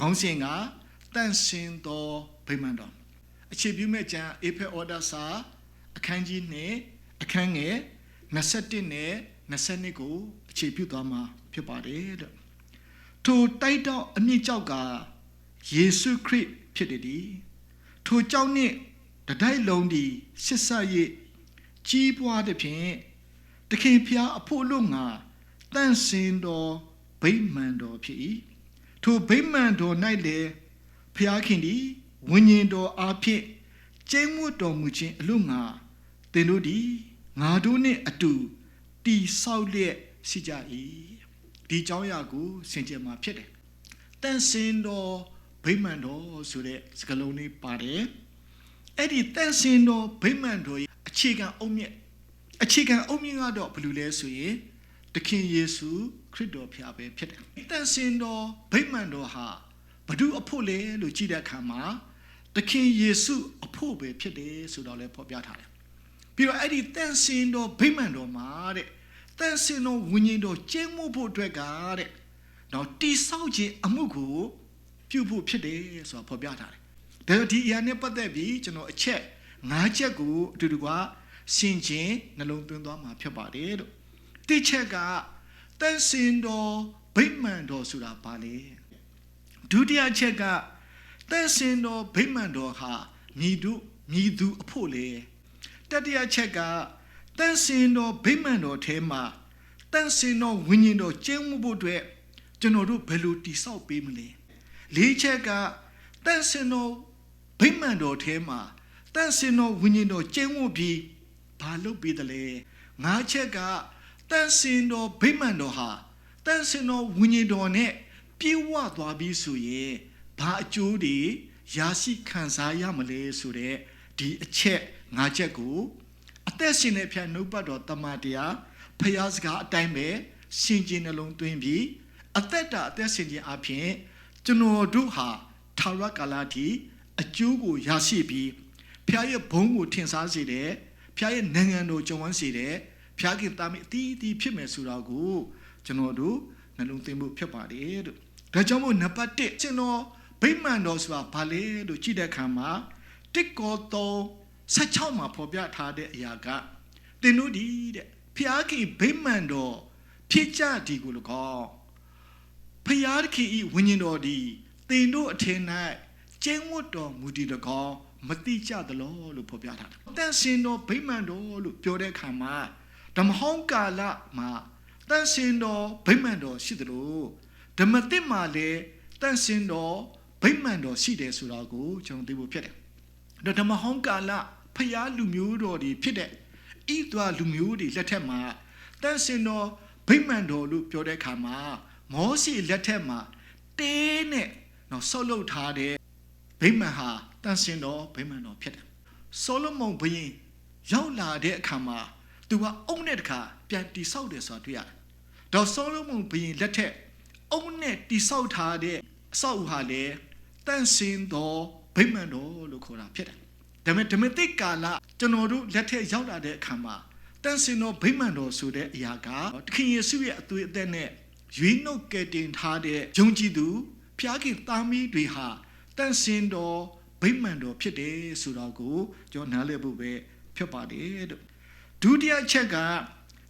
ခေါင်းစဉ်ကတန့်စင်သောဗိမာန်တော်အခြေပြုမဲ့ကျမ်းအေဖဲဩဒါစာအခန်းကြီး2အခန်းငယ်21နဲ့22ကိုအခြေပြုသွားမှာဖြစ်ပါတယ်တဲ့ထိုတိုက်တော့အမြင့်ကျောက်ကယေရှုခရစ်ဖြစ်တယ်ထိုကျောက်နှင့်တတိုက်လုံးဒီဆစ်ဆက်၍ကြီးပွားသည်ဖြင့်တခင်ဖျားအဖို့လို့ငါတန့်စင်သောဗိမာန်တော်ဖြစ်၏ထိုဗိမာန်တော်၌လည်းဖျားခင်သည်ဝိညာဉ်တော်အားဖြင့်ကျင့်ဝတ်တော်မူခြင်းအလို့ငါသင်တို့သည်ငါတို့နှင့်အတူတည်ဆောက်လျက်ရှိကြ၏ဒီအကြောင်းအရာကိုဆင်ခြင်မှာဖြစ်တယ်တန့်စင်သောဗိမာန်တော်ဆိုတဲ့စကားလုံးလေးပါတယ်အဲ့ဒီတန့်စင်သောဗိမာန်တော်ရဲ့အခြေခံအုတ်မြစ်ကတော့ဘယ်လိုလဲဆိုရင်သခင်ယေရှုခရစ်တော်ဖျားပဲဖြစ်တယ်တန့်စင်သောဗိမာန်တော်ဟာဘဒုအဖို့လဲလို့ကြည့်တဲ့အခါမှာသခင်ယေရှုအဖို့ပဲဖြစ်တယ်ဆိုတော့လည်းဖော်ပြထားတယ်ပြီးတော့အဲ့ဒီတန့်စင်သောဗိမာန်တော်မှာတဲ့တန့်စင်သောဝိညာဉ်တော်ကျင့်မှုဖို့အတွက်ကတဲ့တော့တိဆောက်ခြင်းအမှုကိုပြုဖို့ဖြစ်တယ်ဆိုတာဖော်ပြထားတယ်ဒါကြောင့်ဒီအရာနဲ့ပတ်သက်ပြီးကျွန်တော်အချက်၅ချက်ကိုအတူတူကရှင်းချင်းနှလုံးသွင်းသွားမှာဖြစ်ပါတယ်လို့တိချက်ကတန့်စင်သောဗိမာန်တော်ဆိုတာဘာလဲဒုတိယချက်ကတန့်စင်သောဗိမာန်တော်ဟာမြည်သူအဖို့လေတတိယချက်ကတန့်စင်သောဗိမာန်တော်ထဲမှာတန့်စင်သောဝိညာဉ်တော်ကျင့်မှုဖို့အတွက်ကျွန်တော်တို့ဘယ်လိုတည်ဆောက်ပေးမလဲလေးချက်ကတန့်စင်သောဗိမာန်တော်ထဲမှာတန့်စင်သောဝိညာဉ်တော်ကျင့်မှုပြီးဘာလုပ်ပေးတယ်လဲငါးချက်ကတန့်စင်သောဗိမာန်တော်ဟာတန့်စင်သောဝိညာဉ်တော်နဲ့ပြည့်ဝသွားပြီဆိုရင်ဘာအကျိုးတွေရရှိခံစားရမလဲဆိုတဲ့ဒီအချက်၅ချက်ကိုအသက်ရှင်တဲ့ဖြတ်နှုတ်ပတ်တော်တမန်တရားဖျားစကားအတိုင်းပဲရှင်းခြင်းနှလုံးသွင်းပြီးအသက်ရှင်ခြင်းအပြင်ကျွန်တော်တို့ဟာထာဝရကာလတိအကျိုးကိုရရှိပြီးဖျားရဲ့ဘုန်းကိုထင်ရှားစေတယ်ဖျားရဲ့နိုင်ငံတော်ကြုံဝန်းစေတယ်ဖျားခင်သားမီးအသီးသီးဖြစ်မယ်ဆိုတာကိုကျွန်တော်တို့နှလုံးသွင်းဖို့ဖြစ်ပါတယ်လို့ဒါကြောင့်မို့နံပါတ်1ကျွန်တော်ဗိမာန်တော်ဆိုတာဘာလဲလို့ကြည့်တဲ့အခါမှာ1ကော3:16မှာဖော်ပြထားတဲ့အရာကသင်တို့ဒီတဲ့ဖျားခင်ဗိမာန်တော်ဖြစ်ကြဒီကို၎င်းဖျားခင်ဤဝိညာဉ်တော်ဒီသင်တို့အထင်၌ကျင့်ဝတ်တော်မူဒီ၎င်းမတိကြသလောလို့ဖော်ပြထားတယ်တန့်စင်တော်ဗိမာန်တော်လို့ပြောတဲ့အခါမှာဓမ္မဟောင်းကာလမှာတန့်စင်တော်ဗိမာန်တော်ရှိသလိုဓမ္မသစ်မှာလည်းတန့်စင်တော်ဗိမာန်တော်ရှိတယ်ဆိုတာကိုကျွန်တော်သိဖို့ဖြစ်တယ်။ဓမ္မဟောင်းကာလဖျားလူမျိုးတော်တွေဖြစ်တဲ့ဣသရေလလူမျိုးတွေလက်ထက်မှာတန့်စင်တော်ဗိမာန်တော်လို့ပြောတဲ့အခါမှာမောရှေလက်ထက်မှာတဲနဲ့ဆောက်လုပ်ထားတဲ့ဗိမာန်ဟာတန့်စင်တော်ဗိမာန်တော်ဖြစ်တယ်။ဆိုလိုမုန်ဘုရင်ရောက်လာတဲ့အခါမှာသူကအုံနဲ့တခါပြန်တိဆောက်တယ်ဆိုတာတွေ့ရတယ်။ဒါဆိုလိုမုန်ဘုရင်လက်ထက်အုံနဲ့တိဆောက်ထားတဲ့အဆောက်အဦဟာလေတန့်စင်သောဗိမာန်တော်လို့ခေါ်တာဖြစ်တယ်။ဒါပေမဲ့ဓမ္မသစ်ကာလကျွန်တော်တို့လက်ထက်ရောက်လာတဲ့အခါမှာတန့်စင်သောဗိမာန်တော်ဆိုတဲ့အရာကသခင်ယေရှုရဲ့အသွေးအသက်နဲ့ရွေးနှုတ်ကယ်တင်ထားတဲ့ယုံကြည်သူဖျားခင်သားမီးတွေဟာတန့်စင်တော်ဗိမာန်တော်ဖြစ်တယ်ဆိုတော့ကိုကျွန်တော်နားလည်ဖို့ပဲဖြစ်ပါတယ်လို့ဒုတိယချက်က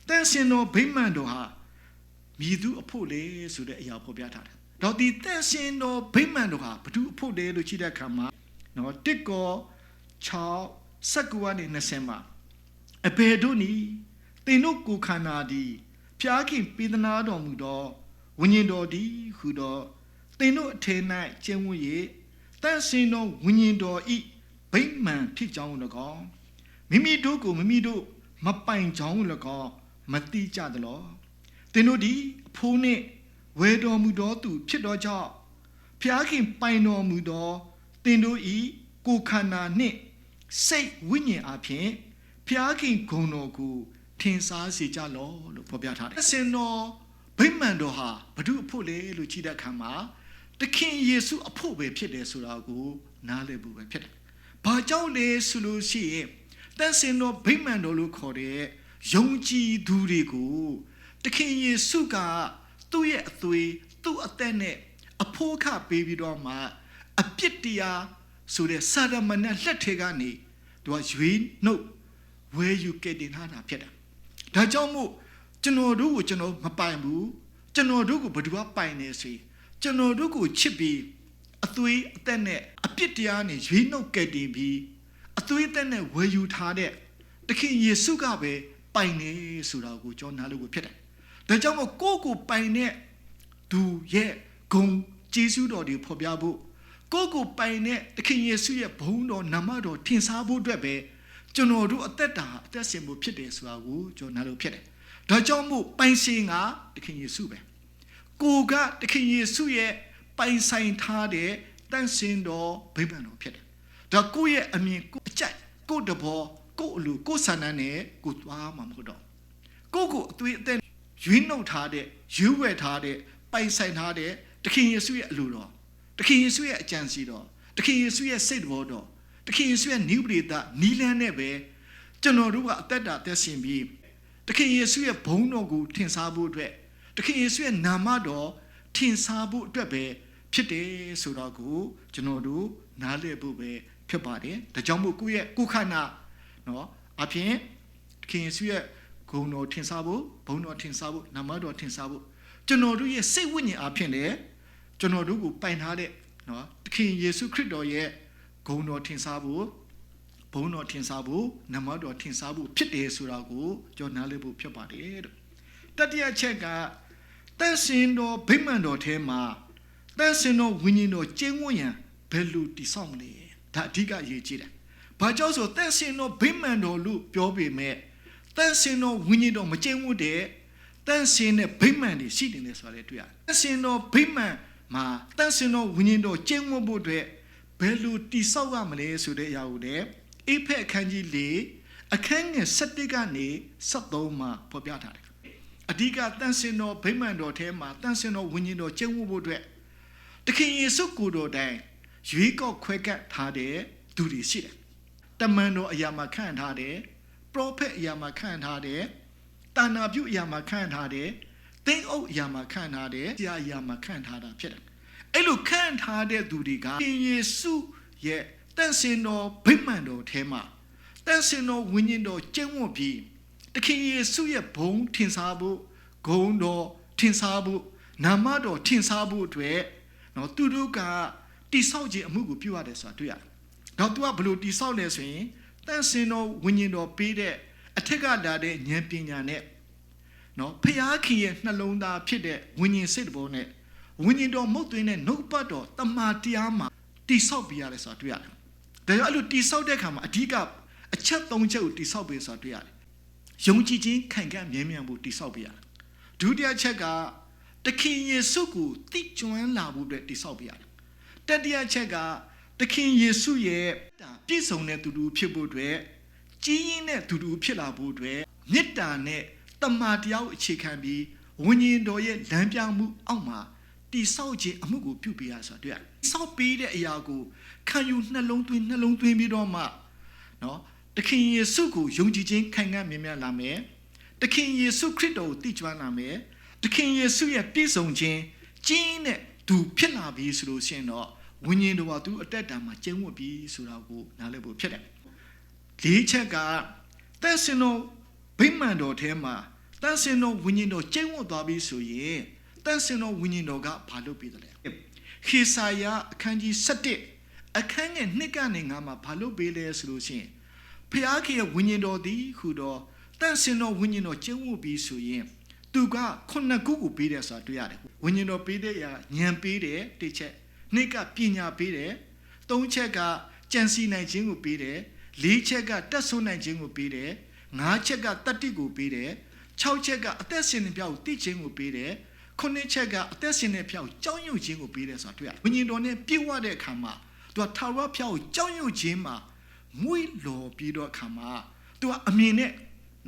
တန့်စင်တော်ဗိမာန်တော်ဟာမြည်သူအဖို့လေဆိုတဲ့အရာဖော်ပြထားတယ်တော့ဒီတန့်စင်တော်ဗိမာန်တော်ဟာဘသူအဖို့လေလို့ကြည့်တဲ့အခါမှာ1ကော6:19နဲ့20မှာအဘယ်တို့နည်းသင်တို့ကိုခန္ဓာသည်ဖျားခင်ပေးသနာတော်မူသောဝိညာဉ်တော်သည်ဟူသောသင်တို့အထင်၌ကျင့်ဝတ်၍တန့်စင်သောဝိညာဉ်တော်ဤဗိမာန်ဖြစ်ကြောင်း၎င်းမိမိတို့ကိုမိမိတို့မပိုင်ကြောင်း၎င်းမသိကြသလောသင်တို့သည်အဖိုးနှင့်ဝယ်တော်မူသောသူဖြစ်သောကြောင့်ဖျားခင်ပိုင်တော်မူသောသင်တို့ဤကိုယ်ခန္ဓာနှင့်စိတ်ဝိညာဉ်အပြင်ဖျားခင်ဂုဏ်တော်ကိုထင်ရှားစေကြလောလို့ဖော်ပြထားတယ်။စင်တော်ဗိမာန်တော်ဟာဘု து အဖို့လေလို့ကြည့်တဲ့အခါမှာသခင်ယေရှုအဖို့ပဲဖြစ်တယ်ဆိုတာကိုနားလည်ဖို့ပဲဖြစ်တယ်။ဘာကြောင့်လဲဆိုလို့ရှိရင်တန်စင်တော်ဗိမာန်တော်လို့ခေါ်တဲ့ယုံကြည်သူတွေကိုသခင်ယေရှုကသူ့ရဲ့အသွေးသူ့အသက်နဲ့ အဖို့ခပေးပြီးတော့မှအပြစ်တရားဆိုတဲ့စာရမဏေလက်ထဲကနေသူကရွေးနှုတ်ဝဲယူကဲတင်ထားတာဖြစ်တာဒါကြောင့်မို့ကျွန်တော်တို့ကိုကျွန်တော်မပိုင်ဘူးကျွန်တော်တို့ကိုဘယ်သူကပိုင်နေစေကျွန်တော်တို့ကိုချစ်ပြီးအသွေးအသက်နဲ့အပြစ်တရားနဲ့ရွေးနှုတ်ကဲတင်ပြီးအသွေးအသက်နဲ့ဝဲယူထားတဲ့တခင်ယေရှုကပဲပိုင်နေဆိုတာကိုကျွန်တော်နားလို့ဖြစ်တယ်ဒါကြောင့်မို့ကိုယ့်ကိုပိုင်တဲ့သူရဲ့ဂုဏ်ကျေးဇူးတော်တွေဖော်ပြဖို့ကိုယ့်ကိုပိုင်တဲ့တခင်ယေရှုရဲ့ဘုန်းတော်နာမတော်ထင်ရှားဖို့အတွက်ပဲကျွန်တော်တို့အသက်ရှင်ဖို့ဖြစ်တယ်ဆိုတာကိုကျွန်တော်နားလို့ဖြစ်တယ်ဒါကြောင့်မို့ပိုင်ရှင်ကတခင်ယေရှုပဲကိုကတခင်ယေရှုရဲ့ပိုင်ဆိုင်ထားတဲ့တန်ရှင်တော်ဗိမာန်တော်ဖြစ်တယ်ဒါကိုယ့်ရဲ့အမြင်ကိုအကြိုက်ကိုယ့်တဘောကိုယ့်အလိုကိုယ့်ဆန္ဒနဲ့ကိုယ်သွားမှာမဟုတ်တော့ကိုယ့်ကိုအသွေးအသက်ရွေးနှုတ်ထားတဲ့ရွေးဝယ်ထားတဲ့ပိုင်ဆိုင်ထားတဲ့တခင်ယေရှုရဲ့အလိုတော်တခင်ယေရှုရဲ့အကြံစီတော်တခင်ယေရှုရဲ့စိတ်တော်တော်တခင်ယေရှုရဲ့နိဗ္ဗာန်နီလန်းနဲ့ပဲကျွန်တော်တို့ကအသက်ရှင်ပြီးတခင်ယေရှုရဲ့ဘုန်းတော်ကိုထင်ရှားဖို့အတွက်တခင်ယေရှုရဲ့နာမတော်ထင်ရှားဖို့အတွက်ပဲဖြစ်တယ်ဆိုတော့ကိုကျွန်တော်တို့နားလည်ဖို့ပဲဖြစ်ပါတယ်ဒါကြောင့်မို့ကိုယ့်ရဲ့ကိုယ်ခန္ဓာနော်အပြင်တခင်ယေရှုရဲ့ဂုဏ်တော်ထင်ရှားဖို့ဘုန်းတော်ထင်ရှားဖို့နာမတော်ထင်ရှားဖို့ကျွန်တော်တို့ရဲ့စိတ်ဝိညာဉ်အပြင်လည်းကျွန်တော်တို့ကိုပိုင်ထားတဲ့နော်သခင်ယေရှုခရစ်တော်ရဲ့ဂုဏ်တော်ထင်ရှားဖို့ဘုန်းတော်ထင်ရှားဖို့နာမတော်ထင်ရှားဖို့ဖြစ်တယ်ဆိုတာကိုကျွန်တော်နားလည်ဖို့ဖြစ်ပါတယ်လို့တတိယချက်ကတန်ရှင်တော်ဗိမာန်တော်ထဲမှာတန်ရှင်တော်ဝိညာဉ်တော်ကျင့်ဝတ်ရန်ဘယ်လိုတည်ဆောက်မလဲဒါအဓိကအရေးကြီးတယ်ဘာကြောင့်ဆိုတန်ရှင်တော်ဗိမာန်တော်လို့ပြောပေမဲ့တန်ရှင်တော်ဝိညာဉ်တော်မကျင့်ဝတ်တဲ့တန်ရှင်တဲ့ဗိမာန်တွေရှိတယ်ဆိုတာလည်းတွေ့ရတယ်တန်ရှင်တော်ဗိမာန်မှာတန်ရှင်တော်ဝိညာဉ်တော်ကျင့်ဝတ်ဖို့အတွက်ဘယ်လိုတည်ဆောက်ရမလဲဆိုတဲ့အရာကိုလည်းအေဖက်အခန်းကြီး၄အခန်းငယ်7ကနေ73မှာဖော်ပြထားတယ်အဓိကတန်ရှင်တော်ဗိမာန်တော်ထဲမှာတန်ရှင်တော်ဝိညာဉ်တော်ကျင့်ဝတ်ဖို့အတွက်တခင်ယေရှုကိုယ်တော်တိုင်ရွေးကောက်ခွဲကပ်ထားတဲ့သူတွေရှိတယ်တမန်တော်အရာမှာခန့်ထားတယ်ပရောဖက်အရာမှာခန့်ထားတယ်တာနာပြုအရာမှာခန့်ထားတယ်တင်းအုပ်အရာမှာခန့်ထားတယ်ဆရာအရာမှာခန့်ထားတာဖြစ်တယ်အဲ့လိုခန့်ထားတဲ့သူတွေကယေရှုရဲ့တန်ရှင်တော်ဗိမာန်တော်ထဲမှာတန်ရှင်တော်ဝိညာဉ်တော်ကျင့်ဝတ်ပြီးတခင်ယေရှုရဲ့ဘုန်းထင်ရှားဖို့ဂုဏ်တော်ထင်ရှားဖို့နာမတော်ထင်ရှားဖို့အတွက်နော်သူတို့ကတိဆောက်ခြင်းအမှုကိုပြုရတယ်ဆိုတာတွေ့ရတယ်။တော့သူကဘယ်လိုတိဆောက်လဲဆိုရင်တန်ရှင်တော်ဝိညာဉ်တော်ပေးတဲ့အထက်ကလာတဲ့ဉာဏ်ပညာနဲ့နော်ဖျားခင်ရဲ့နှလုံးသားဖြစ်တဲ့ဝိညာဉ်စိတ်တော်နဲ့ဝိညာဉ်တော်မုတ်သွင်းတဲ့နှုတ်ပတ်တော်တမာတရားမှာတိဆောက်ပြရတယ်ဆိုတာတွေ့ရတယ်။ဒါကြောင့်အဲ့လိုတိဆောက်တဲ့အခါမှာအဓိကအချက်၃ချက်ကိုတိဆောက်ပေးဆိုတာတွေ့ရတယ်။ယုံကြည်ခြင်းခိုင်ခံ့မြဲမြံဖို့တိဆောက်ပေးရတယ်။ဒုတိယချက်ကတခင်ယေရှုကိုသိကျွမ်းလာဖို့အတွက်တိဆောက်ပေးရတယ်။တတိယချက်ကတခင်ယေရှုရဲ့ပြည့်စုံတဲ့သူတို့ဖြစ်ဖို့အတွက်ကြီးရင်းတဲ့သူတို့ဖြစ်လာဖို့အတွက်မေတ္တာနဲ့တမာတရားကိုအခြေခံပြီးဝိညာဉ်တော်ရဲ့လမ်းပြမှုအောက်မှာတိဆောက်ခြင်းအမှုကိုပြုပေးရဆိုတာတွေ့ရတယ်။တိဆောက်ပေးတဲ့အရာကိုခံယူနှလုံးသွင်းပြီးတော့မှနော်တခင်ယေရှုကိုယုံကြည်ခြင်းခိုင်ခံ့မြဲမြံလာမယ်။တခင်ယေရှုခရစ်တော်ကိုသိကျွမ်းလာမယ်။တခင်ယေရှုရဲ့ပြည့်စုံခြင်းကြီးနဲ့သူဖြစ်လာပြီဆိုလို့ရှိရင်တော့ဝိညာဉ်တော်ကသူအတက်တာမှာကျင့်ဝတ်ပြီးဆိုတာကိုနားလည်ဖို့ဖြစ်တယ်။၄ချက်ကတန်ရှင်တော်ဗိမာန်တော်ထဲမှာတန်ရှင်တော်ဝိညာဉ်တော်ကျင့်ဝတ်သွားပြီးဆိုရင်တန်ရှင်တော်ဝိညာဉ်တော်ကဘာလုပ်ပေးတယ်လဲ။ဟေစာယအခန်းကြီး7အခန်းငယ်2ကနေ9မှာဘာလုပ်ပေးလဲဆိုလို့ရှိရင်ဖျားခင်ရဲ့ဝိညာဉ်တော်သည်ဟူသောတန်ရှင်တော်ဝိညာဉ်တော်ကျင့်ဝတ်ပြီးဆိုရင်သူကခုနှစ်ခုကိုပေးတယ်ဆိုတာတွေ့ရတယ်။ဝိညာဉ်တော်ပေးတဲ့အရာဉာဏ်ပေးတယ်တစ်ချက်နှစ်ကပညာပေးတယ်သုံးချက်ကကြံစီနိုင်ခြင်းကိုပေးတယ်လေးချက်ကတက်ဆွနိုင်ခြင်းကိုပေးတယ်ငါးချက်ကတတ္တိကိုပေးတယ်6ချက်ကအသက်ရှင်တဲ့ပြောက်ကိုသိခြင်းကိုပေးတယ်9ချက်ကအသက်ရှင်တဲ့ပြောက်ကြောင်းရွံ့ခြင်းကိုပေးတယ်ဆိုတာတွေ့ရတယ်။ဝိညာဉ်တော်နဲ့ပြည့်ဝတဲ့အခါမှာသူကထာဝရပြောက်ကိုကြောင်းရွံ့ခြင်းမှာမွေ့လော်ပြီးတော့အခါမှာသူကအမြင်နဲ့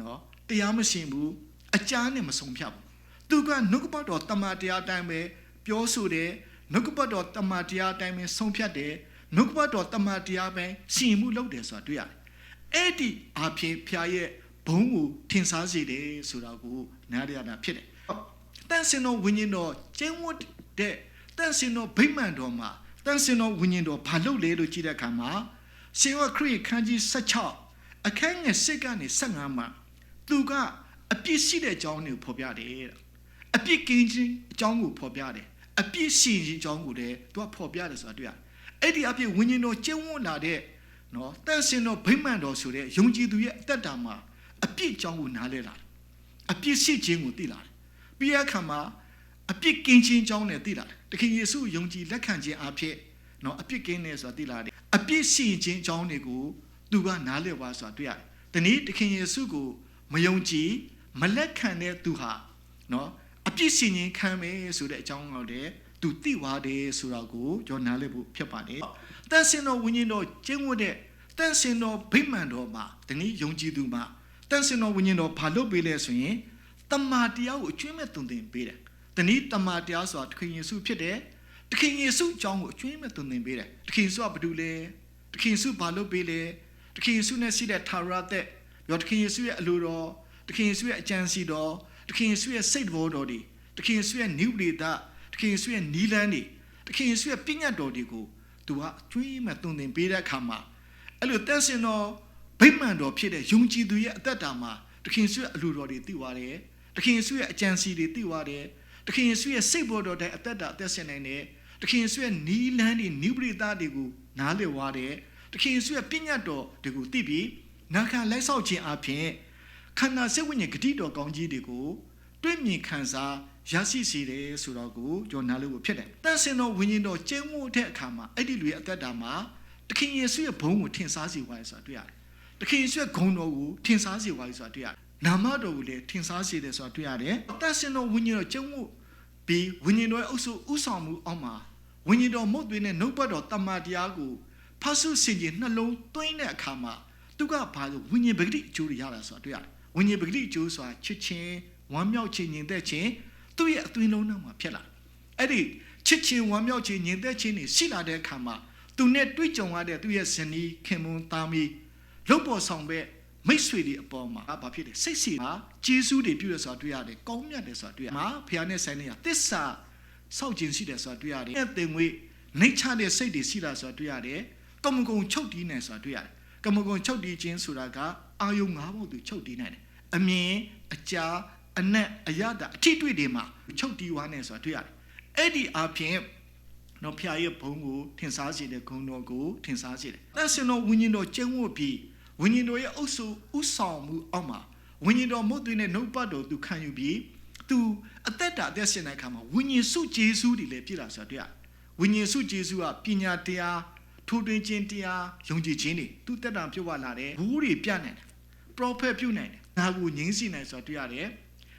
နော်တရားမရှင်ဘူးအကြားနဲ့မဆုံးဖြတ်ဘူးသူကနှုတ်ကပတ်တော်တမန်တရားအတိုင်းပဲပြောဆိုတယ်နှုတ်ကပတ်တော်တမန်တရားအတိုင်းပဲဆုံးဖြတ်တယ်နှုတ်ကပတ်တော်တမန်တရားပဲရှင်မှုလုပ်တယ်ဆိုတာတွေ့ရတယ်အဲ့ဒီအဖြစ်ဖျားရဲ့ဘုံကိုထင်ရှားစေတယ်ဆိုတာကိုနားရတာဖြစ်တယ်တန်ရှင်တော်ဝိညာဉ်တော်ကျင့်ဝတ်တဲ့တ န်စင်တော်ဗိမာန်တော်မှာတန်စင်တော်ဝိညာဉ်တော်ဘာလုပ်လဲလို့ကြည့်တဲ့အခါမှာရှင်ဝခရစ်ခန်းကြီး16အခန်းငယ်7ကနေ15မှာသူကအပြစ်ရှိတဲ့အကြောင်းကိုဖော်ပြတယ်အပြစ်ကင်းခြင်းအကြောင်းကိုဖော်ပြတယ်အပြစ်ရှိခြင်းအကြောင်းကိုလည်းသူကဖော်ပြတယ်ဆိုတာတွေ့ရတယ်အဲ့ဒီအပြစ်ဝိညာဉ်တော်ကျင့်ဝတ်လာတဲ့နော်တန်စင်တော်ဗိမာန်တော်ဆိုတဲ့ယုံကြည်သူရဲ့အသက်တာမှာအပြစ်အကြောင်းကိုနားလည်လာတယ်အပြစ်ရှိခြင်းကိုသိလာတယ်ပြီးရခါမှာအပြစ်ကင်းခြင်းအကြောင်းနဲ့သိလာတယ်တခင်ယေရှုယုံကြည်လက်ခံခြင်းအဖြစ်နော်အပြစ်ကင်းတယ်ဆိုတာသိလာတယ်အပြစ်ရှိခြင်းအကြောင်းတွေကိုသူကနားလည်ပါဆိုတာတွေ့ရတယ်ဒီနေ့တခင်ယေရှုကိုမယုံကြည်မလက်ခံတဲ့သူဟာနော်အပြစ်ရှင်ခြင်းခံမယ်ဆိုတဲ့အကြောင်းကိုလည်းသူသိသွားတယ်ဆိုတာကိုကျွန်တော်နားလည်ဖို့ဖြစ်ပါတယ်တန်စင်တော်ဝိညာဉ်တော်ကျင့်ဝတ်တဲ့တန်စင်တော်ဗိမာန်တော်မှာဒီနေ့ယုံကြည်သူမှာတန်စင်တော်ဝိညာဉ်တော်ဘာလုပ်ပေးလဲဆိုရင်တမန်တရားကိုအကျွမ်းမဲ့တုံသင်ပေးတယ်ဒီနေ့တမန်တရားဆိုတာတခင်ယေရှုဖြစ်တယ်တခင်ယေရှုအကြောင်းကိုအကျွမ်းမဲ့တုံသင်ပေးတယ်တခင်ယေရှုကဘာလုပ်လဲတခင်ယေရှုဘာလုပ်ပေးလဲတခင်ယေရှုနဲ့ရှိတဲ့ထာဝရသက်ရောတခင်ယေရှုရဲ့အလိုတော်တခင်ယေရှုရဲ့အကြံစီတော်တခင်ယေရှုရဲ့စိတ်တော်တော်တွေတခင်ယေရှုရဲ့နိဗ္ဗာန်တခင်ယေရှုရဲ့နီလန်းတွေတခင်ယေရှုရဲ့ပညတ်တော်တွေကိုသူကအကျွမ်းမဲ့တုံသင်ပေးတဲ့အခါမှာအဲ့လိုတန်စင်တော်ဗိမာန်တော်ဖြစ်တဲ့ယုံကြည်သူရဲ့အသက်တာမှာတခင်ယေရှုရဲ့အလိုတော်တွေသိသွားတယ်တခင်ယေရှုရဲ့အကြံစီတွေသိသွားတယ်တခင်ယေရှုရဲ့စိတ်ဘောတော်တိုင်းအသက်တာအသက်ရှင်နိုင်တယ်တခင်ယေရှုရဲ့နီလန်းတွေနိဗ္ဗာန်တွေကိုနားလည်သွားတယ်တခင်ယေရှုရဲ့ပညတ်တော်တွေကိုသိပြီးနာခံလိုက်ဆောက်ခြင်းအပြင်ခန္ဓာစိတ်ဝိညာဉ်ဂတိတော်ကောင်းကြီးတွေကိုတွေ့မြင်ခံစားရရှိစေတယ်ဆိုတော့ကိုကျွန်တော်နားလည်ဖို့ဖြစ်တယ်တန်စင်တော်ဝိညာဉ်တော်ကျင့်ဝတ်တဲ့အခါမှာအဲ့ဒီလူရဲ့အသက်တာမှာတခင်ယေရှုရဲ့ဘုန်းကိုထင်ရှားစေသွားတယ်ဆိုတာတွေ့ရတယ်တခင်ယေရှုရဲ့ဂုဏ်တော်ကိုထင်ရှားစေသွားတယ်ဆိုတာတွေ့ရတယ်နာမတော်ကိုလည်းထင်ရှားစေတယ်ဆိုတာတွေ့ရတယ်တန်စင်တော်ဝိညာဉ်တော်ကျင့်ဝတ်ပြီးဝိညာဉ်တော်ရဲ့အုပ်စုဥဆောင်မှုအောက်မှာဝိညာဉ်တော်မုတ်သွေးနဲ့နှုတ်ပတ်တော်တမန်တရားကိုဖတ်ဆုစင်ကြီးနှလုံးသွင်းတဲ့အခါမှာသူကဘာလို့ဝိညာဉ်ပဂတိအကျိုးတွေရတာဆိုတာတွေ့ရတယ်ဝိညာဉ်ပဂတိအကျိုးဆိုတာချစ်ခြင်းဝမ်းမြောက်ခြင်းညင်သက်ခြင်းသူ့ရဲ့အသွင်လုံးထဲမှာဖြစ်လာအဲ့ဒီချစ်ခြင်းဝမ်းမြောက်ခြင်းညင်သက်ခြင်းတွေရှိလာတဲ့အခါမှာသူနဲ့တွေ့ကြုံရတဲ့သူ့ရဲ့ဇနီးခင်မွန်းသားမီးလုပ်ပေါ်ဆောင်ပဲမိတ်ဆွေတွေအပေါ်မှာဘာဖြစ်လဲစိတ်စီမှာကျေးဇူးတွေပြုရဆိုတာတွေ့ရတယ်ကောင်းမြတ်တယ်ဆိုတာတွေ့ရမှာဖခင်နဲ့ဆိုင်နေရသစ္စာစောင့်ခြင်းရှိတယ်ဆိုတာတွေ့ရတယ်အသင်ငွေနှိတ်ချတဲ့စိတ်တွေရှိလာဆိုတာတွေ့ရတယ်ကမကုံချုပ်တီးနေဆိုတာတွေ့ရတယ်ကမကုံချုပ်တီးခြင်းဆိုတာကအာယုံ၅ဘုတ်သူချုပ်တီးနိုင်တယ်အမြင်အကြားအနက်အရတာအထိတွေ့တွေမှာချုပ်တီးဝါနေဆိုတာတွေ့ရတယ်အဲ့ဒီအပြင်နော်ဖခင်ရဲ့ဘုန်းကိုထင်ရှားစေတဲ့ဂုဏ်တော်ကိုထင်ရှားစေတယ်တန်စင်တော်ဝိညာဉ်တော်ကျင့်ဝတ်ပြီးဝိညာဉ်တော်ရဲ့အုပ်စုဥဆောင်မှုအောက်မှာဝိညာဉ်တော်မုတ်သွေးနဲ့နှုတ်ပတ်တော်သူခံယူပြီးသူအသက်တာအသက်ရှင်တဲ့အခါမှာဝိညာဉ်စုကျေးဇူးတွေလည်းပြည့်လာဆိုတာတွေ့ရတယ်ဝိညာဉ်စုကျေးဇူးကပညာတရားထိုးထွင်းခြင်းတရားယုံကြည်ခြင်းတွေသူတက်တာပြုတ်ဝလာတယ်ဘူးတွေပြနိုင်တယ်ပရောဖက်ပြုနိုင်တယ်နာကိုငြိမ်းစီနိုင်ဆိုတာတွေ့ရတယ်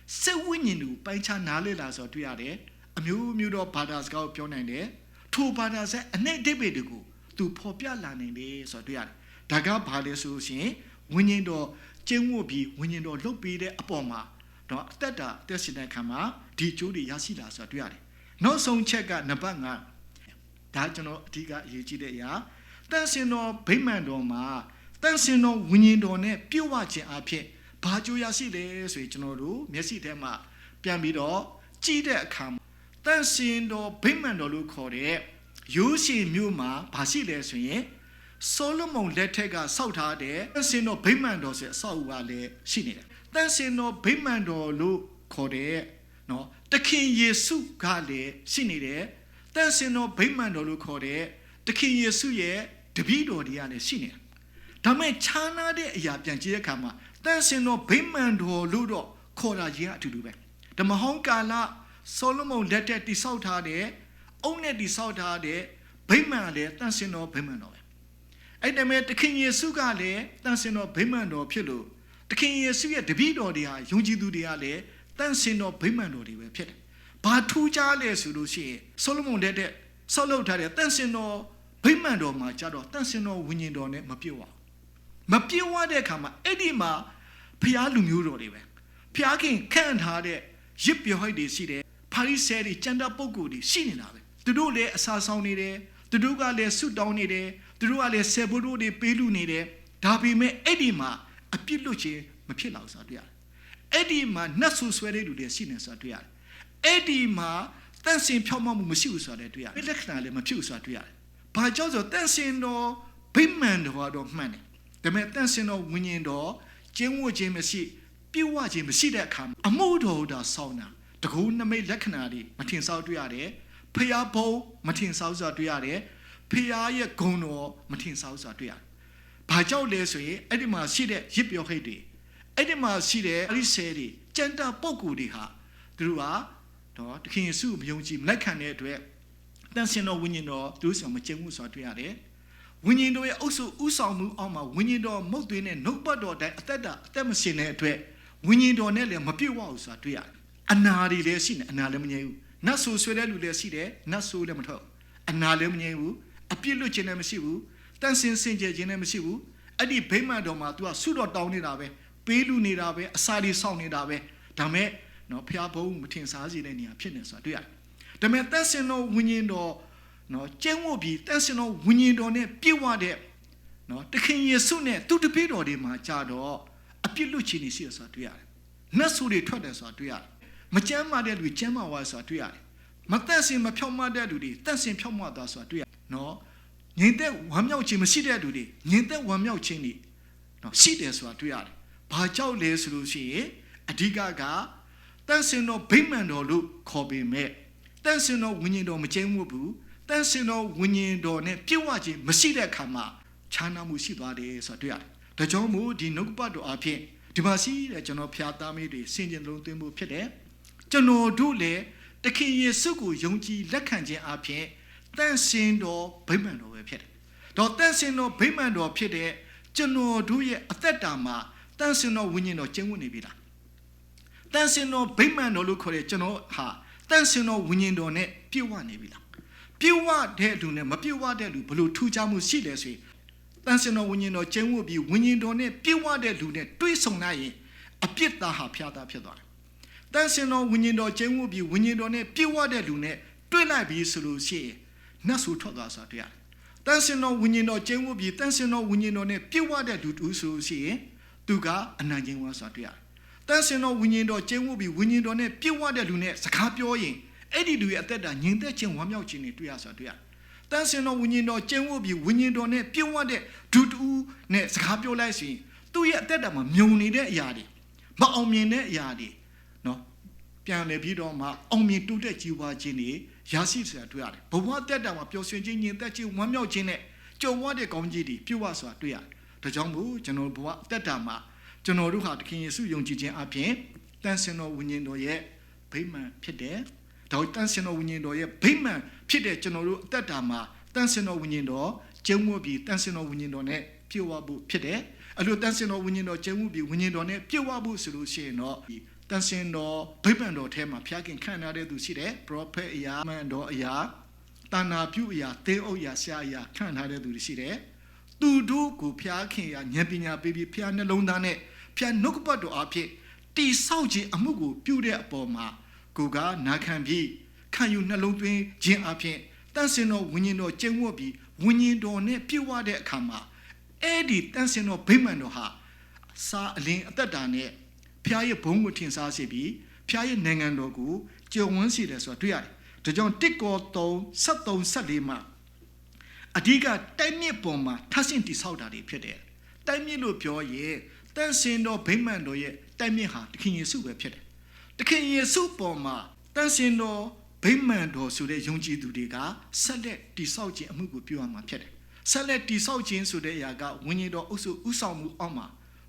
စိတ်ဝိညာဉ်ကိုပိုင်းခြားနားလည်လာဆိုတာတွေ့ရတယ်အမျိုးမျိုးသောဘာသာစကားကိုပြောနိုင်တယ်ထိုဘာသာစကားအ내အဓိပ္ပာယ်တွေကိုသူဖော်ပြလာနိုင်တယ်ဆိုတာတွေ့ရတယ်ဒါကဘာလဲဆိုရှင်ဝိညာဉ်တော်ကျင့်ဝတ်ပြီးဝိညာဉ်တော်လှုပ်ပေးတဲ့အပေါ်မှာတော့အသက်တာအသက်ရှင်တဲ့အခါမှာဒီကျိုးတွေရရှိလာဆိုတာတွေ့ရတယ်နောက်ဆုံးချက်ကနံပါတ်5ဒါကျွန်တော်အဓိကအရေးကြီးတဲ့အရာတန်စင်တော်ဗိမာန်တော်မှာတန်စင်တော်ဝိညာဉ်တော်နဲ့ပြုတ်ဝခြင်းအဖြစ်ဘာကြိုးရရှိလဲဆိုရင်ကျွန်တော်တို့မျက်စိထဲမှာပြန်ပြီးတော့ကြည့်တဲ့အခါမှာတန်စင်တော်ဗိမာန်တော်လို့ခေါ်တဲ့ရိုးရှည်မြို့မှာဘာရှိလဲဆိုရင်ဆိုလမုန်လက်ထက်ကစောက်ထားတဲ့တန်စင်တော်ဗိမာန်တော်ဆိုအဆောက်အဦကလည်းရှိနေတယ်တန်စင်တော်ဗိမာန်တော်လို့ခေါ်တဲ့နော်တခင်ယေရှုကလည်းရှိနေတယ်တန်စင်တော်ဗိမာန်တော်လို့ခေါ်တဲ့တခင်ယေရှုရဲ့တပည့်တော်တွေကလည်းရှိနေတယ်ဒါမဲ့ခြားနာတဲ့အရာပြန်ကြည့်တဲ့အခါမှာတန်စင်တော်ဗိမာန်တော်လို့တော့ခေါ်တာကြီးအတူတူပဲဓမ္မဟောင်းကာလဆိုလမုန်လက်ထက်တိဆောက်ထားတဲ့အုံနဲ့တိဆောက်ထားတဲ့ဗိမာန်လည်းတန်စင်တော်ဗိမာန်တော်ပဲအဲ့ဒါမဲ့တခင်ယေရှုကလည်းတန်စင်တော်ဗိမာန်တော်ဖြစ်လို့တခင်ယေရှုရဲ့တပည့်တော်တွေဟာယုံကြည်သူတွေကလည်းတန်စင်တော်ဗိမာန်တော်တွေပဲဖြစ်တယ်ဘာထူးခြားလဲဆိုလို့ရှိရင်ဆိုလမုန်လက်ထက်ဆောက်လုပ်ထားတဲ့တန်စင်တော်ဗိမာန်တော်မှာကြတော့တန်စင်တော်ဝိညာဉ်တော်နဲ့မပြည့်ဝတဲ့အခါမှာအဲ့ဒီမှာဖျားလူမျိုးတော်တွေပဲဖျားခင်ခန့်ထားတဲ့ရစ်ပြောဟိတ်တွေရှိတယ်ဖာရိဆဲတွေကျန်တဲ့ပုဂ္ဂိုလ်တွေရှိနေတာပဲသူတို့လည်းအစာဆောင်နေတယ်သူတို့ကလည်းဆုတောင်းနေတယ်သူတို့ကလည်းဆေဘိုးတို့တွေပေးလူနေတယ်ဒါပေမဲ့အဲ့ဒီမှာအပြစ်လွတ်ခြင်းမဖြစ်လောက်ဆိုတာတွေ့ရတယ်အဲ့ဒီမှာနတ်ဆူဆွဲတဲ့လူတွေရှိနေဆိုတာတွေ့ရတယ်အဲ့ဒီမှာ တန်ဆင်ဖြောင့်မမှုမရှိဘူးဆိုတာတွေ့ရတယ်လက္ခဏာလည်းမဖြစ်ဘူးဆိုတာတွေ့ရတယ်ဘာကြောင့်ဆိုတန်ဆင်တော်ဗိမာန်တော်တော့မှန်တယ်ဒါပေမဲ့တန်ဆင်တော်ဝိညာဉ်တော်ကျင့်ဝတ်ခြင်းမရှိပြုဝခြင်းမရှိတဲ့အခါအမှုတော်ဒါဆောင်းတာတကူနမိတ်လက္ခဏာတွေမထင်ရှားတွေ့ရတယ်ဖျားဘုံမထင်ရှားဆိုတာတွေ့ရတယ်ဖျားရဲ့ဂုဏ်တော်မထင်ရှားဆိုတာတွေ့ရတယ်ဘာကြောင့်လဲဆိုရင်အဲ့ဒီမှာရှိတဲ့ရစ်ပြောခိတ်တွေအဲ့ဒီမှာရှိတဲ့အရိဆဲတွေကြံတာပုဂ္ဂိုလ်တွေဟာသူတို့ကတော့တခင်ယေရှုမယုံကြည်မလက်ခံတဲ့အတွက်တန်ဆင်တော်ဝိညာဉ်တော်သူတို့ဆောင်မကျင့်မှုဆိုတာတွေ့ရတယ်ဝိညာဉ်တော်ရဲ့အုပ်စုဥဆောင်မှုအောက်မှာဝိညာဉ်တော်မုတ်သွင်းတဲ့နှုတ်ပတ်တော်တိုင်းအသက်မရှင်တဲ့အတွက်ဝိညာဉ်တော်နဲ့လည်းမပြည့်ဝဘူးဆိုတာတွေ့ရတယ်အနာတွေလည်းရှိနေအနာလည်းမငြိမ်းဘူးနတ်ဆိုဆွဲတဲ့လူလည်းရှိတယ်နတ်ဆိုလည်းမထွက်အနာလည်းမငြိမ်းဘူးအပြစ်လွတ်ခြင်းလည်းမရှိဘူးတန်ဆင်စင်ကြယ်ခြင်းလည်းမရှိဘူးအဲ့ဒီဗိမာန်တော်မှာ तू ဆုတော်တောင်းနေတာပဲပေးလူနေတာပဲအစာတွေစောင့်နေတာပဲဒါမဲ့နော်ဖျားဘုံမထင်ရှားစေတဲ့နေရာဖြစ်နေဆိုတာတွေ့ရတယ်ဒါမဲ့တန်ဆင်တော်ဝိညာဉ်တော်နော်ကျင့်ဝတ်ပြီးတန်ဆင်တော်ဝိညာဉ်တော်နဲ့ပြည့်ဝတဲ့နော်တခင်ယေရှုနဲ့သူတပည့်တော်တွေမှာကြာတော့အပြစ်လွတ်ခြင်းနေရှိရဆိုတာတွေ့ရတယ်နတ်ဆိုတွေထွက်တယ်ဆိုတာတွေ့ရတယ်မကြမ်းမာတဲ့လူကြမ်းမာသွားဆိုတာတွေ့ရတယ်မတန့်စင်မဖြောင့်မတ်တဲ့လူတွေတန့်စင်ဖြောင့်မတ်သွားဆိုတာတွေ့ရတယ်နော်ငြိမ်သက်ဝမ်းမြောက်ခြင်းမရှိတဲ့လူတွေငြိမ်သက်ဝမ်းမြောက်ခြင်းတွေနော်ရှိတယ်ဆိုတာတွေ့ရတယ်ဘာကြောင့်လဲဆိုလို့ရှိရင်အဓိကကတန်ဆင်တော်ဗိမာန်တော်လို့ခေါ်ပေမဲ့တန်ဆင်တော်ဝိညာဉ်တော်မကျင်းဝတ်ဘူးတန်ဆင်တော်ဝိညာဉ်တော်နဲ့ပြည့်ဝခြင်းမရှိတဲ့အခါမှာခြားနာမှုရှိသွားတယ်ဆိုတာတွေ့ရတယ်ဒါကြောင့်မို့ဒီနှုတ်ပတ်တော်အဖြစ်ဒီမှာရှိတဲ့ကျွန်တော်ဖျားသားမေးတွေစင်ကြင်လုံးသွင်းမှုဖြစ်တယ်ကျွန်တော်တို့လည်းတခင်ယေရှုကိုယုံကြည်လက်ခံခြင်းအပြင်တန်ဆင်တော်ဗိမာန်တော်ပဲဖြစ်တယ်တော့တန်ဆင်တော်ဗိမာန်တော်ဖြစ်တဲ့ကျွန်တော်တို့ရဲ့အသက်တာမှာတန်ဆင်တော်ဝိညာဉ်တော်ကျင့်ဝတ်နေပြီလားတန်ဆင်တော်ဗိမာန်တော်လို့ခေါ်တဲ့ကျွန်တော်ဟာတန်ဆင်တော်ဝိညာဉ်တော်နဲ့ပြည့်ဝနေပြီလားပြည့်ဝတဲ့လူနဲ့မပြည့်ဝတဲ့လူဘလို့ထူးခြားမှုရှိလဲဆိုရင်တန်ဆင်တော်ဝိညာဉ်တော်ကျင့်ဝတ်ပြီးဝိညာဉ်တော်နဲ့ပြည့်ဝတဲ့လူနဲ့တွေးဆုံလိုက်ရင်အပြစ်သားဟာဖျားသားဖြစ်သွားတယ်တန်ဆင်တော်ဝိညာဉ်တော်ကျင့်ဝတ်ပြီးဝိညာဉ်တော်နဲ့ပြည့်ဝတဲ့လူနဲ့တွေးလိုက်ပြီးဆိုလို့ရှိရင်နတ်ဆိုထွက်သွားဆိုတာတွေ့ရတယ်တန်ဆင်တော်ဝိညာဉ်တော်ကျင့်ဝတ်ပြီးတန်ဆင်တော်ဝိညာဉ်တော်နဲ့ပြည့်ဝတဲ့လူတူဆိုလို့ရှိရင်သူကအနံ့ကျင်းဝါဆိုတာတွေ့ရတယ်တန်ဆင်တော်ဝိညာဉ်တော်ကျင့်ဝတ်ပြီးဝိညာဉ်တော်နဲ့ပြည့်ဝတဲ့လူနဲ့စကားပြောရင်အဲ့ဒီလူရဲ့အသက်တာငြိမ်သက်ခြင်းဝမ်းမြောက်ခြင်းတွေတွေ့ရဆိုတာတွေ့ရတယ်တန်ဆင်တော်ဝိညာဉ်တော်ကျင့်ဝတ်ပြီးဝိညာဉ်တော်နဲ့ပြည့်ဝတဲ့ဒုတူနဲ့စကားပြောလိုက်ရင်သူ့ရဲ့အသက်တာမှာမြုံနေတဲ့အရာတွေမအောင်မြင်တဲ့အရာတွေနော်ပြန်လေပြီးတော့မှအောင်မြင်တိုးတက်ကြီးပွားခြင်းတွေရရှိဆိုတာတွေ့ရတယ်ဘဝအသက်တာမှာပျော်ရွှင်ခြင်းညင်သက်ခြင်းဝမ်းမြောက်ခြင်းနဲ့ကြုံဝတဲ့ကောင်းကြီးတွေပြုဝဆိုတာတွေ့ရတယ်ဒါကြောင့်မို့ကျွန်တော်ဘဝအသက်တာမှာကျွန်တော်တို့ဟာတခင်ယေရှုယုံကြည်ခြင်းအပြင်တန်ဆင်တော်ဝိညာဉ်တော်ရဲ့ဗိမာန်ဖြစ်တယ်ဒါတန်ဆင်တော်ဝိညာဉ်တော်ရဲ့ဗိမာန်ဖြစ်တဲ့ကျွန်တော်တို့အသက်တာမှာတန်ဆင်တော်ဝိညာဉ်တော်ကျုံဝတ်ပြီးတန်ဆင်တော်ဝိညာဉ်တော်နဲ့ပြည့်ဝဖို့ဖြစ်တယ်အဲ့လိုတန်ဆင်တော်ဝိညာဉ်တော်ကျုံဝတ်ပြီးဝိညာဉ်တော်နဲ့ပြည့်ဝဖို့ဆိုလို့ရှိရင်တော့တန်ဆင်တော်ဗိမာန်တော်ထဲမှာဖျားခင်ခံရတဲ့သူရှိတယ်ပရောဖက်အရာမန်တော်အရာတဏ္ဍာပြုအရာသင်းအုပ်အရာဆရာအရာခံထားတဲ့သူတွေရှိတယ်သူတို့ကိုဖျားခင်ရာဉာဏ်ပညာပေးပြီးဖျားနှလုံးသားနဲ့ဖျားနှုတ်ကပတ်တော်အဖြစ်တိဆောက်ခြင်းအမှုကိုပြုတဲ့အပေါ်မှာကိုကနာခံပြီးခံယူနှလုံးသွင်းခြင်းအဖြစ်တန်ဆင်တော်ဝိညာဉ်တော်ကျင့်ဝတ်ပြီးဝိညာဉ်တော်နဲ့ပြည့်ဝတဲ့အခါမှာအဲ့ဒီတန်ဆင်တော်ဗိမာန်တော်ဟာစာအလင်းအသက်တာနဲ့ဖျားရဲ့ဘုံကိုထင်ရှားစေပြီးဖျားရဲ့နိုင်ငံတော်ကိုကြုံဝန်းစေတယ်ဆိုတာတွေ့ရတယ်ဒါကြောင့်1ကော3 73 မှာအဓိကတိုက်မြစ်ပေါ်မှာထပ်ဆင့်တိဆောက်တာတွေဖြစ်တယ်တိုက်မြစ်လို့ပြောရင်တန်ဆင်တော်ဗိမာန်တော်ရဲ့တိုက်မြစ်ဟာတခင်ယေရှုပဲဖြစ်တယ်တခင်ယေရှုပေါ်မှာတန်ဆင်တော်ဗိမာန်တော်ဆိုတဲ့ယုံကြည်သူတွေကဆက်လက်တိဆောက်ခြင်းအမှုကိုပြုရမှာဖြစ်တယ်ဆက်လက်တိဆောက်ခြင်းဆိုတဲ့အရာကဝိညာဉ်တော်အုပ်စုဥဆောင်မှုအောက်မှာ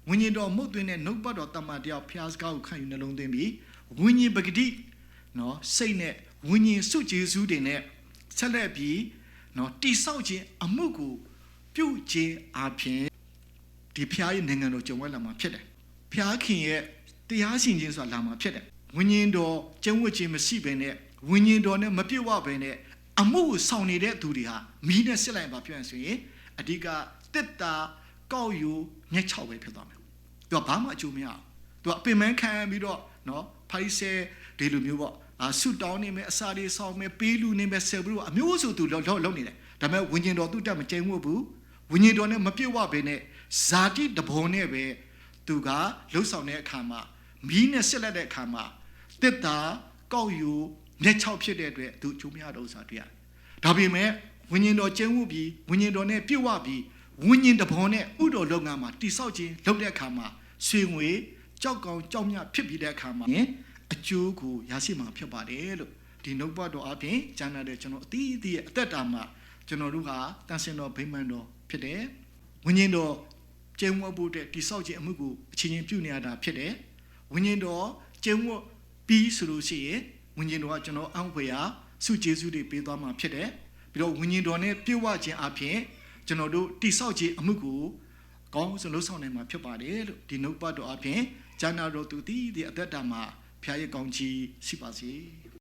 ဝိညာဉ်တော်မုတ်သွင်းတဲ့နှုတ်ပတ်တော်တမန်တရားဖျားစကားကိုခံယူနှလုံးသွင်းပြီးဝိညာဉ်ပဂတိနော်စိတ်နဲ့ဝိညာဉ်စုကျေစုတွေနဲ့ဆက်လက်ပြီးနော်တိဆောက်ခြင်းအမှုကိုပြုခြင်းအပြင်ဒီဖျားရဲ့နိုင်ငံတော်ကြုံဝဲလာမှာဖြစ်တယ်ဖျားခင်ရဲ့တရားရှင်ခြင်းဆိုတာလာမှာဖြစ်တယ်ဝိညာဉ်တော်ကျင့်ဝတ်ခြင်းမရှိဘဲနဲ့ဝိညာဉ်တော်နဲ့မပြည့်ဝဘဲနဲ့အမှုကိုဆောင်နေတဲ့သူတွေဟာမီးနဲ့စစ်လိုက်ပါပြောရင်ဆိုရင်အဓိကတစ်တာကောက်ယူညက်ချောက်ပဲဖြစ်သွားမယ်သူကဘာမှအကျိုးမရဘူးသူကအပင်ပန်းခံပြီးတော့နော်ဖိုက်ဆဲဒီလိုမျိုးပေါ့ဆုတောင်းနေမယ်အစာတွေဆောင်မယ်ပေးလူနေမယ်ဆယ်ပြီးတော့အမျိုးစုသူလုံးနေတယ်ဒါပေမဲ့ဝိညာဉ်တော်သူတက်မကျိန်ဝတ်ဘူးဝိညာဉ်တော်နဲ့မပြည့်ဝဘဲနဲ့ဇာတိတဘောနဲ့ပဲသူကလှုပ်ဆောင်တဲ့အခါမှာမီးနဲ့စစ်လက်တဲ့အခါမှာတစ်တာကောက်ယူ မျက်ခြောက်ဖြစ်တဲ့အတွက်သူအကျိုးမရတော့ဆိုတာတွေ့ရတယ်ဒါပေမဲ့ဝိညာဉ်တော်ကျင့်ဝတ်ပြီးဝိညာဉ်တော်နဲ့ပြုတ်ဝပြီးဝိညာဉ်တဘောနဲ့ဥတော်လုပ်ငန်းမှာတိဆောက်ခြင်းလုပ်တဲ့အခါမှာဆွေငွေကြောက်ကောင်ကြောက်မြဖြစ်ပြီးတဲ့အခါမှာအကျိုးကိုရရှိမှာဖြစ်ပါတယ်လို့ဒီနှုတ်ဘတော်အပြင်ကျမ်းစာတဲ့ကျွန်တော်အသီးသီးရဲ့အသက်တာမှာကျွန်တော်တို့ဟာတန်ဆင်တော်ဗိမာန်တော်ဖြစ်တယ်ဝိညာဉ်တော်ကျင့်ဝတ်ဖို့တဲ့တိဆောက်ခြင်းအမှုကိုအချင်းချင်းပြုနေရတာဖြစ်တယ်ဝိညာဉ်တော်ကျင့်ဝတ်ပြီးဆိုလို့ရှိရင်ဝိညာဉ်တော်ကကျွန်တော်အံ့ဖွယ်ရာဆုကျေးဇူးတွေပေးသွားမှာဖြစ်တယ်ပြီးတော့ဝိညာဉ်တော်နဲ့ပြုတ်ဝခြင်းအပြင်ကျွန်တော်တို့တိဆောက်ခြင်းအမှုကိုကောင်းစွာလုပ်ဆောင်နိုင်မှာဖြစ်ပါတယ်လို့ဒီနှုတ်ဘတော်အပြင်ကျမ်းစာတော်သူသည်ဒီအသက်တာမှာဖျားရည်ကောင်းချီးရှိပါစေ